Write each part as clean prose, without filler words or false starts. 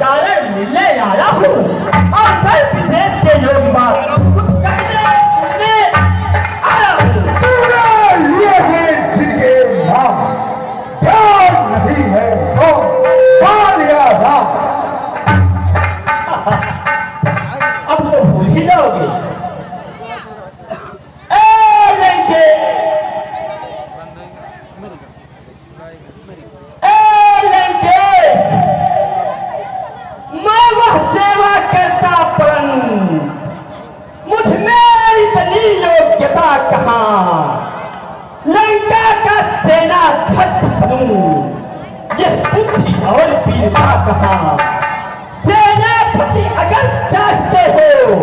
कारण मिलने आया हूँ और कल विशेष के योग बात कुछ कहने सुनने आया हूँ। ये है जिनके नाम ध्यान नहीं है तो मालिया राम। अब तो भूल ही जाओगे। लंका का सेना ध्वज बनूं, यह बुद्धि और वीरता कहाँ। सेनापति अगर चाहते हो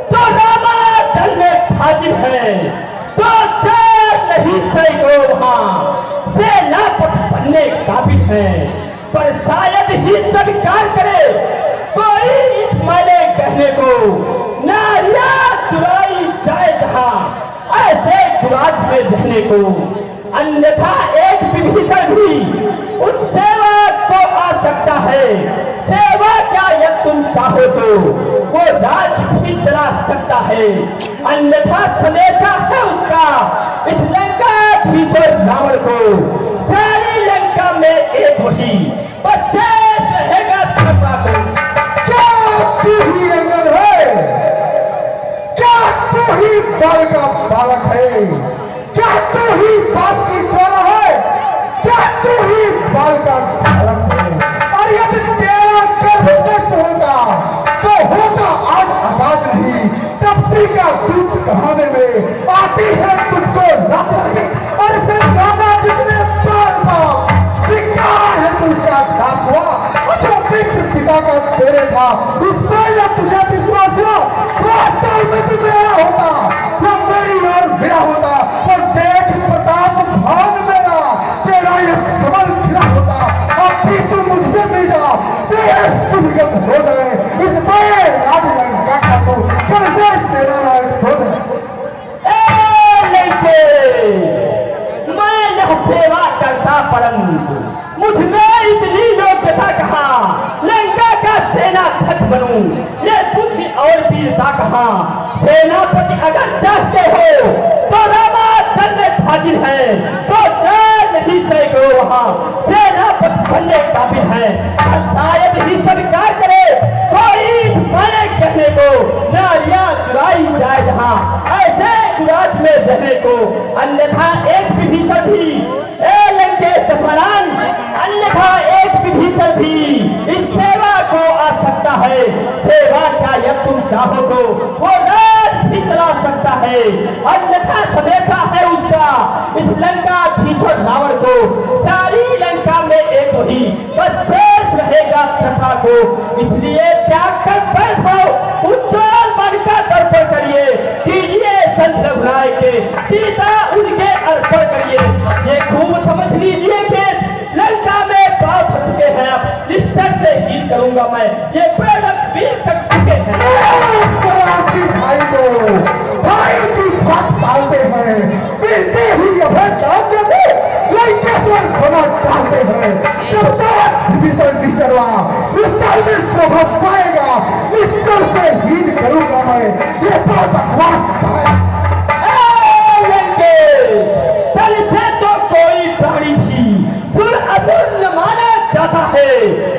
तो रामा दल में हाजिर है, तो चार नहीं सैकड़ों वहां सेनापति बनने काबिल है। पर शायद ही स्वीकार करे कोई इस माले कहने को, नारियां चुराई जाए जहां ऐसे गुराज में रहने को। अन्यथा एक विभीषण भी उस सेवा को आ सकता है। सेवा क्या यदि तुम चाहो तो वो राज भी चला सकता है। अन्यथा सनेता है उसका इस लंका भीतर रावण को। सारी लंका में एक वही बस शेष रहेगा धर्मा को। क्या तू ही अंगद है? क्या तू ही बाल का बालक है? क्या तू ही बाप की चोरा है? क्या तू ही बाल का बालक है? और यदि तेरा कर्म नष्ट होगा तो होगा आज आजाद नहीं। तपसी का दूध कहाने में आती है तुझको लाचारी। और फिर गाना जिसने बाल बाप विकार है तुझका दासवा। जो पितृ पिता का तेरे था उसमें जब तुझे विश्वास हुआ वास्तव में तू मेरा होता, वो मेरी ओर मेरा होता। और देख प्रताप भान मेरा तेरा ये कमल खिला होता। अब भी तू मुझसे मिल जा तेरे सुभगत हो जाए इस बड़े राजलंका का तू कैसे सेना नायक हो जाए। मैं यह सेवा करता परंतु मुझ में इतनी योग्यता कहाँ। लंका का सेना ध्वज बनूं, ये बुद्धि और वीरता कहाँ। सेनापति अगर चाहते हो तो रामा दल में हाजिर है, तो चार नहीं सैकड़ों वहां सेनापति बनने काबिल है। शायद ही स्वीकार करे कोई मारे कहने को, नारियां चुराई जाए जहां ऐसे गुराज में रहने को। अन्यथा एक विभीषण भी लंकेश दशरथन, अन्यथा एक विभीषण भी इस सेवा को आ सकता है। सेवा का यदि तुम चाहो तो वो राज भी चला सकता है। अन्यथा सनेता है उसका इस लंका भीतर रावण को। सारी लंका में एक वही बस शेष रहेगा क्षमा को। इसलिए त्याग कर बैठो, उज्जवल मन का दर्पण करिए, कीजिए संत रघुराय के सीता उनके अर्पण करिए। ये खूब समझ लीजिए कि लंका में पाव थक चुके हैं। अब निश्चय से ही करूंगा मैं, ये प्रेरक वीर थक चुके हैं। भाई को भाई की बात पालते हैं, मिलते ही अभय चाहते थे, लंकेश्वर होना चाहते हैं। जब तक विभीषण विचरवा विस्तार में शोभा पाएगा, निश्चय से हीन करूंगा मैं। ये बात बकवास है। कल से तो कोई प्राणी भी सुर असुर न माना जाता है।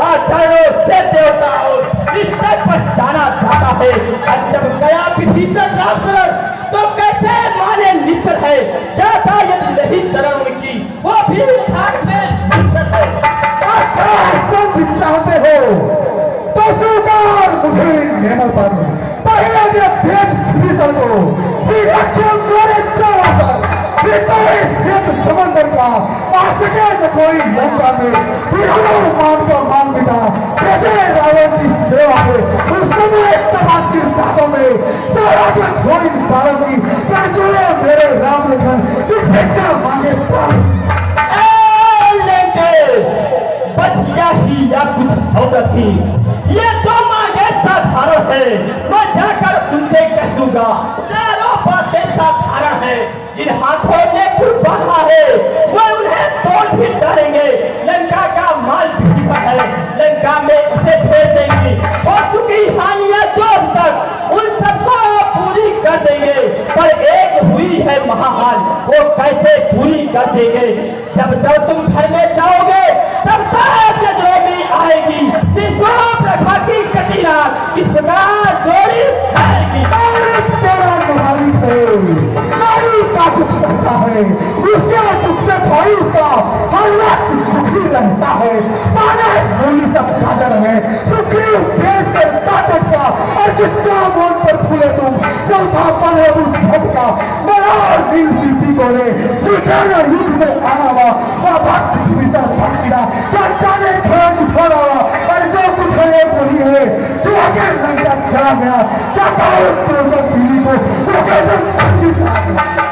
आचार्यों से देवता और निश्चय पर जाना जाता है। और जब गया विभीषण राम शरण तो कैसे माने निश्चय है। जाता यदि नहीं शरण उनकी वो भी खाक में निश्चय है। तुम चाहते हो तो स्वीकार मुझे निर्मल पर पहले जब भेज विभीषण को मेरे चौड़ा पर समंदर का आसके न कोई लंका में मान का मान बिता कैसे रावण की सेवा में उस समय तमाशी बातों में सारा का थोड़ी भारत की जोड़े मेरे राम लखन की भिक्षा मांगे बचिया ही या कुछ औरत थी, ये तो मांगे साधारण है। मैं जाकर उनसे कह दूंगा चारों बातें साधारण है। जिन हाथों में कुल बांधा है वो उन्हें तोड़ भी डालेंगे। लंका का माल भी है, लंका में उसे पर एक हुई है महान, वो कैसे पूरी कर देंगे। जब जब तुम घर में जाओगे तब तक जोड़ी आएगी, शिशु प्रभा की कटिया इस प्रकार जोड़ी आएगी। तेरा महान है, नारी का दुख सहता है, उसके दुख से भाई उसका हर वक्त दुखी रहता है। माने बोली सब काजल है, सुग्रीव देश के ताकत का और जिसका मोल पर फूले तुम चौथा पल है उस भक्त का। मरार नील सीधी बोले सुचाना युद्ध में आना हुआ वह भक्त विसर भक्तिरा क्या जाने खेल उठा और जो कुछ है वही है जो आगे लंका चला गया। क्या कहो तो दिल्ली को वो कैसे